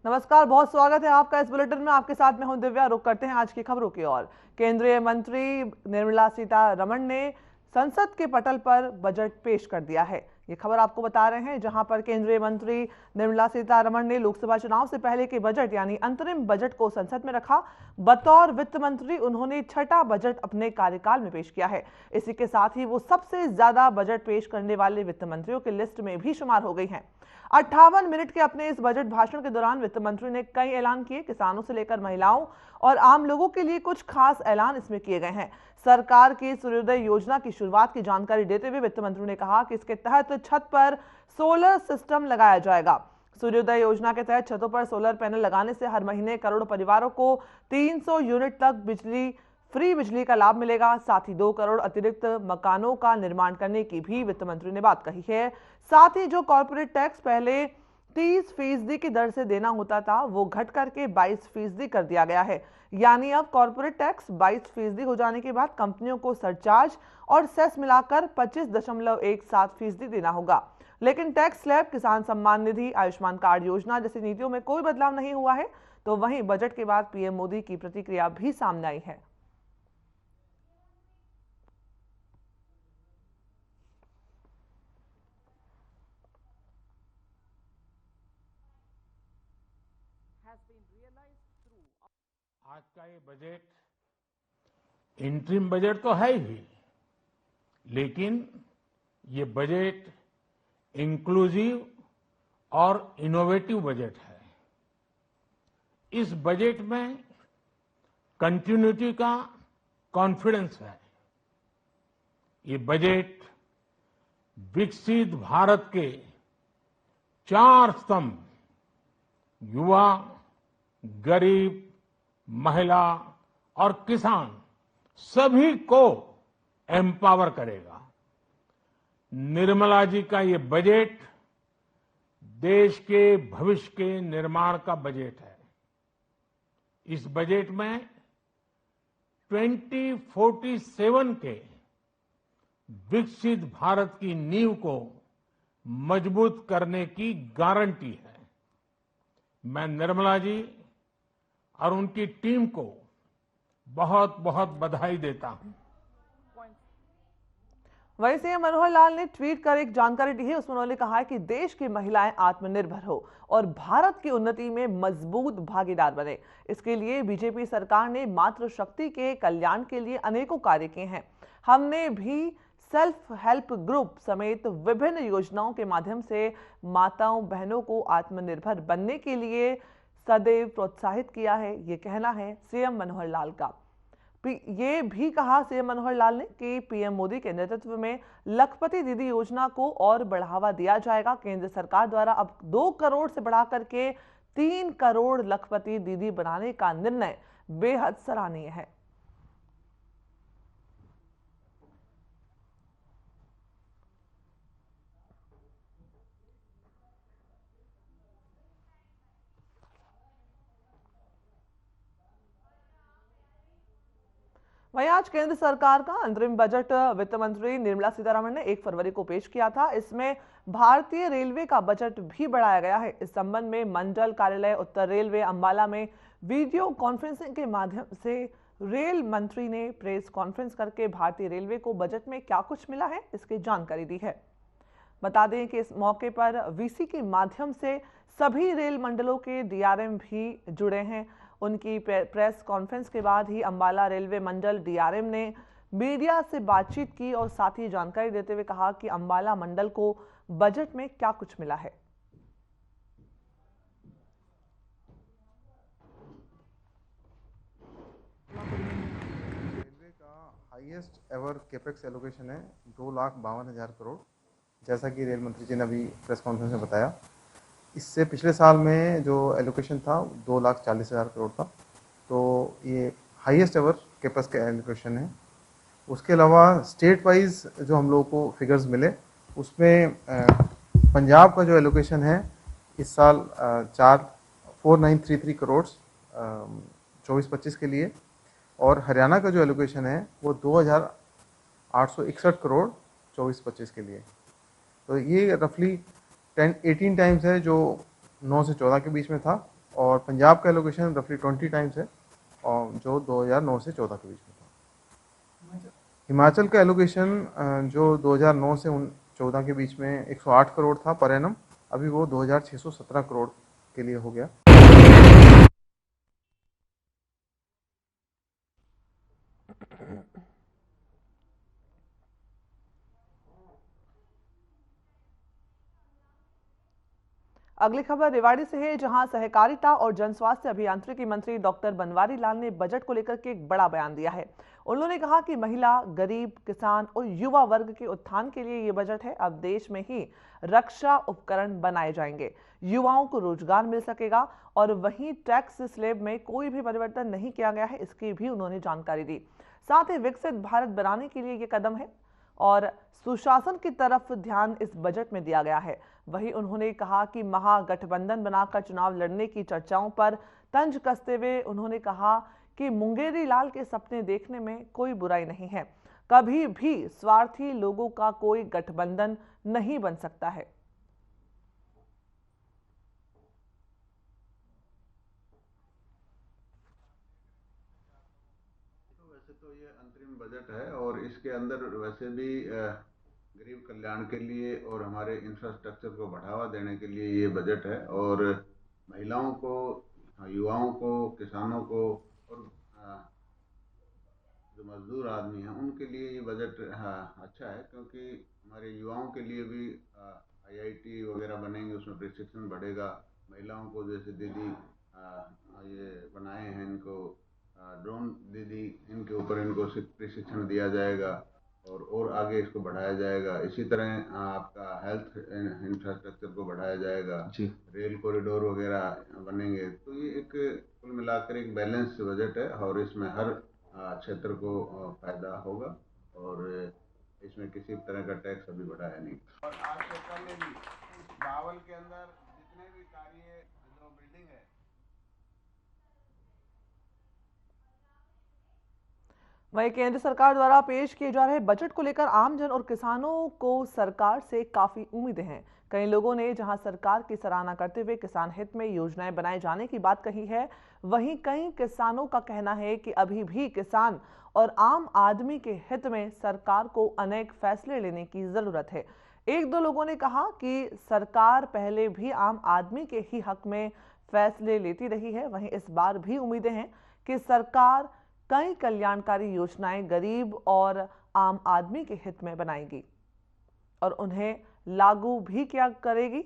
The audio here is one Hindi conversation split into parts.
नमस्कार, बहुत स्वागत है आपका इस बुलेटिन में। आपके साथ मैं हूं दिव्या। रुक करते हैं आज की खबरों की ओर। केंद्रीय मंत्री निर्मला सीतारमण ने संसद के पटल पर बजट पेश कर दिया है। ये खबर आपको बता रहे हैं, जहां पर केंद्रीय मंत्री निर्मला सीतारमण ने लोकसभा चुनाव से पहले के बजट यानी अंतरिम बजट को संसद में रखा। बतौर वित्त मंत्री उन्होंने छठा बजट अपने कार्यकाल में पेश किया है। इसी के साथ ही वो सबसे ज्यादा बजट पेश करने वाले वित्त मंत्रियों की लिस्ट में भी शुमार हो गई हैं। 58 मिनट के अपने इस बजट भाषण के दौरान वित्त मंत्री ने कई ऐलान किए। किसानों से लेकर महिलाओं और आम लोगों के लिए कुछ खास ऐलान इसमें किए गए हैं। सरकार की सूर्योदय योजना की शुरुआत की जानकारी देते हुए वित्त मंत्री ने कहा कि इसके तहत छत पर सोलर सिस्टम लगाया जाएगा। सूर्योदय योजना के तहत छतों पर सोलर पैनल लगाने से हर महीने करोड़ों परिवारों को 300 यूनिट तक फ्री बिजली का लाभ मिलेगा। साथ ही 2 करोड़ अतिरिक्त मकानों का निर्माण करने की भी वित्त मंत्री ने बात कही है। साथ ही जो कॉर्पोरेट टैक्स पहले 30% की दर से देना होता था, वो घट करके 22% कर दिया गया है। यानी अब कॉर्पोरेट टैक्स 22% हो जाने के बाद कंपनियों को सरचार्ज और सेस मिलाकर 25.17% देना होगा। लेकिन टैक्स स्लैब, किसान सम्मान निधि, आयुष्मान कार्ड योजना जैसी नीतियों में कोई बदलाव नहीं हुआ है। तो वहीं बजट के बाद पीएम मोदी की प्रतिक्रिया भी सामने आई है। आज का ये बजट इंटरिम बजट तो है ही, लेकिन ये बजट इंक्लूसिव और इनोवेटिव बजट है। इस बजट में कंटिन्यूटी का कॉन्फिडेंस है। ये बजट विकसित भारत के 4 स्तंभ युवा, गरीब, महिला और किसान सभी को एम्पावर करेगा। निर्मला जी का ये बजट देश के भविष्य के निर्माण का बजट है। इस बजट में 2047 के विकसित भारत की नींव को मजबूत करने की गारंटी है। मैं निर्मला जी और उनकी टीम को बहुत बहुत बधाई देता हूं। वहीं सीएम मनोहर लाल ने ट्वीट कर एक जानकारी दी है। उसमें उन्होंने कहा है कि देश की महिलाएं आत्मनिर्भर हो और भारत की उन्नति में मजबूत भागीदार बने। इसके लिए बीजेपी सरकार ने मातृशक्ति के कल्याण के लिए अनेकों कार्य किए हैं। हमने भी सेल्फ हेल्प ग्रुप समेत विभिन्न योजनाओं के माध्यम से माताओं बहनों को आत्मनिर्भर बनने के लिए सदैव प्रोत्साहित किया है। ये कहना है सीएम मनोहर लाल का। ये भी कहा सीएम मनोहर लाल ने कि पीएम मोदी के नेतृत्व में लखपति दीदी योजना को और बढ़ावा दिया जाएगा। केंद्र सरकार द्वारा अब 2 करोड़ से बढ़ाकर के 3 करोड़ लखपति दीदी बनाने का निर्णय बेहद सराहनीय है। वहीं आज केंद्र सरकार का अंतरिम बजट वित्त मंत्री निर्मला सीतारमण ने 1 फरवरी को पेश किया था। इसमें भारतीय रेलवे का बजट भी बढ़ाया गया है। इस संबंध में मंडल कार्यालय उत्तर रेलवे अंबाला में वीडियो कॉन्फ्रेंसिंग के माध्यम से रेल मंत्री ने प्रेस कॉन्फ्रेंस करके भारतीय रेलवे को बजट में क्या कुछ मिला है, इसकी जानकारी दी है। बता दें कि इस मौके पर वीसी के माध्यम से सभी रेल मंडलों के डीआरएम भी जुड़े हैं। उनकी प्रेस कॉन्फ्रेंस के बाद ही अंबाला रेलवे मंडल डीआरएम ने मीडिया से बातचीत की और साथ ही जानकारी देते हुए कहा कि अंबाला मंडल को बजट में क्या कुछ मिला है। रेलवे का हाईएस्ट एवर कैपेक्स एलोकेशन है 2,52,000 करोड़, जैसा कि रेल मंत्री जी ने अभी प्रेस कॉन्फ्रेंस में बताया। इससे पिछले साल में जो एलोकेशन था 2,40,000 करोड़ था, तो ये हाईएस्ट एवर कैपेक्स का एलोकेशन है। उसके अलावा स्टेट वाइज जो हम लोगों को फिगर्स मिले, उसमें पंजाब का जो एलोकेशन है इस साल 4,4933 करोड़ 24-25 के लिए, और हरियाणा का जो एलोकेशन है वो 2,861 करोड़ 24-25 के लिए। तो ये रफली 18 टाइम्स है जो 9 से 14 के बीच में था। और पंजाब का एलोकेशन रफली 20 टाइम्स है, और जो 2009 से 14 के बीच में था। हिमाचल का एलोकेशन जो 2009 से 14 के बीच में 108 करोड़ था पर एनम, अभी वो 2617 करोड़ के लिए हो गया। अगली खबर रेवाड़ी से है, जहां सहकारिता और जनस्वास्थ्य अभियांत्रिकी मंत्री डॉक्टर बनवारी लाल ने बजट को लेकर के एक बड़ा बयान दिया है। उन्होंने कहा कि महिला, गरीब, किसान और युवा वर्ग के उत्थान के लिए ये बजट है। अब देश में ही रक्षा उपकरण बनाए जाएंगे, युवाओं को रोजगार मिल सकेगा और वहीं टैक्स स्लैब में कोई भी परिवर्तन नहीं किया गया है, इसकी भी उन्होंने जानकारी दी। साथ ही विकसित भारत बनाने के लिए ये कदम है और सुशासन की तरफ ध्यान इस बजट में दिया गया है। वहीं उन्होंने कहा कि महागठबंधन बनाकर चुनाव लड़ने की चर्चाओं पर तंज कसते हुए उन्होंने कहा कि मुंगेरी लाल के सपने देखने में कोई बुराई नहीं है, कभी भी स्वार्थी लोगों का कोई गठबंधन नहीं बन सकता है। वैसे तो ये अंतरिम बजट है और इसके अंदर वैसे भी गरीब कल्याण के लिए और हमारे इंफ्रास्ट्रक्चर को बढ़ावा देने के लिए ये बजट है। और महिलाओं को, युवाओं को, किसानों को और जो मजदूर आदमी हैं उनके लिए ये बजट अच्छा है, क्योंकि हमारे युवाओं के लिए भी IIT वगैरह बनेंगे, उसमें प्रशिक्षण बढ़ेगा। महिलाओं को जैसे दीदी ये बनाए हैं, इनको ड्रोन दीदी, इनके ऊपर इनको प्रशिक्षण दिया जाएगा और आगे इसको बढ़ाया जाएगा। इसी तरह आपका हेल्थ इंफ्रास्ट्रक्चर को बढ़ाया जाएगा जी, रेल कॉरिडोर वगैरह बनेंगे। तो ये एक कुल मिलाकर एक बैलेंस बजट है और इसमें हर क्षेत्र को फायदा होगा और इसमें किसी तरह का टैक्स अभी बढ़ाया नहीं। और आज से पहले भी बावल के अंदर जितने भी कार्य जो बिल्डिंग है, वहीं केंद्र सरकार द्वारा पेश किए जा रहे बजट को लेकर आमजन और किसानों को सरकार से काफी उम्मीदें हैं। कई लोगों ने जहां सरकार की सराहना करते हुए किसान हित में योजनाएं बनाए जाने की बात कही है, वहीं कई किसानों का कहना है कि अभी भी किसान और आम आदमी के हित में सरकार को अनेक फैसले लेने की जरूरत है। एक दो लोगों ने कहा कि सरकार पहले भी आम आदमी के ही हक में फैसले लेती रही है, वहीं इस बार भी उम्मीदें हैं कि सरकार कई कल्याणकारी योजनाएं गरीब और आम आदमी के हित में बनाएगी और उन्हें लागू भी किया करेगी।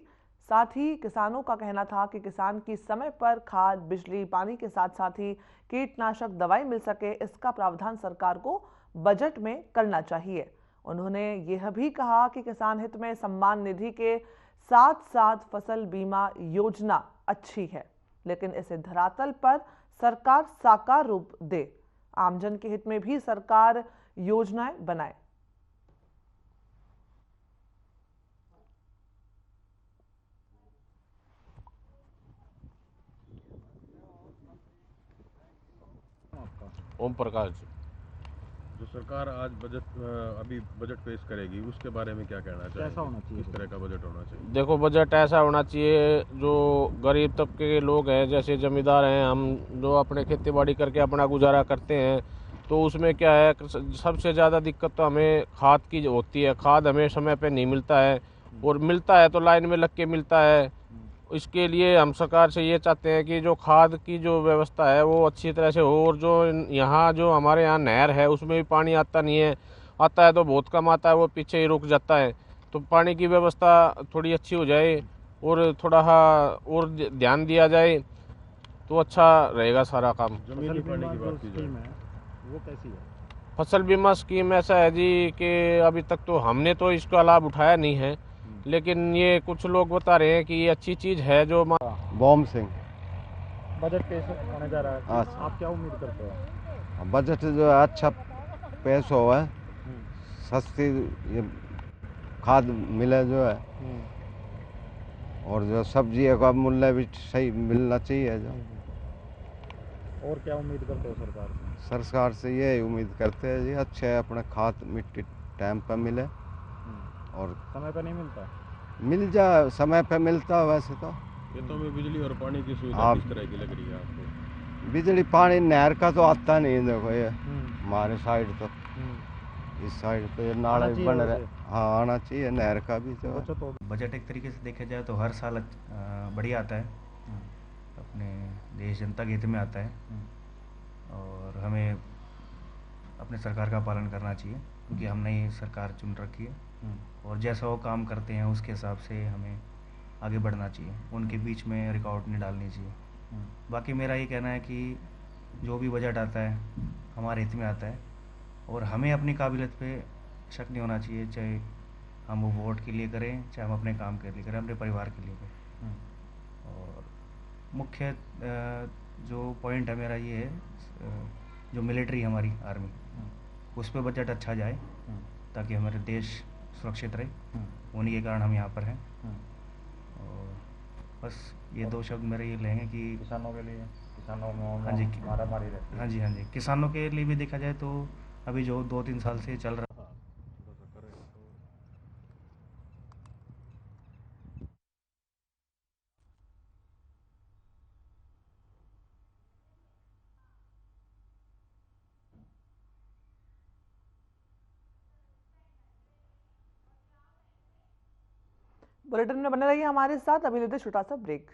साथ ही किसानों का कहना था कि किसान की समय पर खाद, बिजली, पानी के साथ साथ ही कीटनाशक दवाई मिल सके, इसका प्रावधान सरकार को बजट में करना चाहिए। उन्होंने यह भी कहा कि किसान हित में सम्मान निधि के साथ साथ फसल बीमा योजना अच्छी है, लेकिन इसे धरातल पर सरकार साकार रूप दे, आमजन के हित में भी सरकार योजनाएं बनाए। ओम प्रकाश जी। जो सरकार आज अभी बजट पेश करेगी उसके बारे में क्या कहना चाहिए? कैसा होना चाहिए? किस तरह का बजट होना चाहिए? देखो, बजट ऐसा होना चाहिए जो गरीब तबके के लोग हैं, जैसे जमींदार हैं, हम जो अपने खेती बाड़ी करके अपना गुजारा करते हैं, तो उसमें क्या है, सबसे ज़्यादा दिक्कत तो हमें खाद की होती है। खाद हमें समय पे नहीं मिलता है और मिलता है तो लाइन में लग के मिलता है। इसके लिए हम सरकार से ये चाहते हैं कि जो खाद की जो व्यवस्था है वो अच्छी तरह से हो, और जो हमारे यहाँ नहर है उसमें भी पानी आता नहीं है, आता है तो बहुत कम आता है, वो पीछे ही रुक जाता है। तो पानी की व्यवस्था थोड़ी अच्छी हो जाए और थोड़ा और ध्यान दिया जाए तो अच्छा रहेगा सारा काम। जमीनी पानी की बात की जाए वो कैसी है? फसल बीमा स्कीम ऐसा है जी कि अभी तक तो हमने तो इसका लाभ उठाया नहीं है, लेकिन ये कुछ लोग बता रहे हैं कि ये अच्छी चीज़ है। जो बॉम सिंह। बजट पेश होने जा रहा है, आप क्या उम्मीद करते हो? बजट जो है अच्छा पेश हो है, सस्ती ये खाद मिले जो है, और जो सब्जी का मूल्य भी सही मिलना चाहिए जो। और क्या उम्मीद करते हो सरकार से? सरकार से ये उम्मीद करते हैं जी अच्छे अपने खाद मिट्टी टाइम पर मिले, और समय पर नहीं मिलता? मिल जाए, समय पे मिलता है वैसे तो। खेतों में बिजली और पानी की सुविधा हाँ। किस तरह की लग रही है आपको? बिजली पानी नहर का तो आता नहीं, देखो ये हमारे साइड तो इस साइड पे नाले बन रहे। हाँ, आना चाहिए, नहर का भी तो। बजट एक तरीके से देखा जाए तो हर साल बढ़िया आता है, अपने देश जनता के हित में आता है और हमें अपने सरकार का पालन करना चाहिए क्योंकि हमने ये सरकार चुन रखी है और जैसा वो काम करते हैं उसके हिसाब से हमें आगे बढ़ना चाहिए, उनके बीच में रुकावट नहीं डालनी चाहिए। बाकी मेरा ये कहना है कि जो भी बजट आता है हमारे हित में आता है और हमें अपनी काबिलियत पे शक नहीं होना चाहिए, चाहे हम वो वोट के लिए करें चाहे हम अपने काम के लिए करें, अपने परिवार के लिए करें। और मुख्य जो पॉइंट है मेरा ये है, जो मिलिट्री हमारी आर्मी उस पर बजट अच्छा जाए ताकि हमारे देश सुरक्षित रहे, उन्हीं के कारण हम यहाँ पर हैं। और बस ये दो शब्द मेरे ये लेंगे कि किसानों के लिए, किसानों में हाँ जी, मारामारी रहती है। हाँ जी, हाँ जी, किसानों के लिए भी देखा जाए तो अभी जो 2-3 साल से चल रहा बुलेटिन में बने रहिए हमारे साथ। अभी लेते छोटा सा ब्रेक।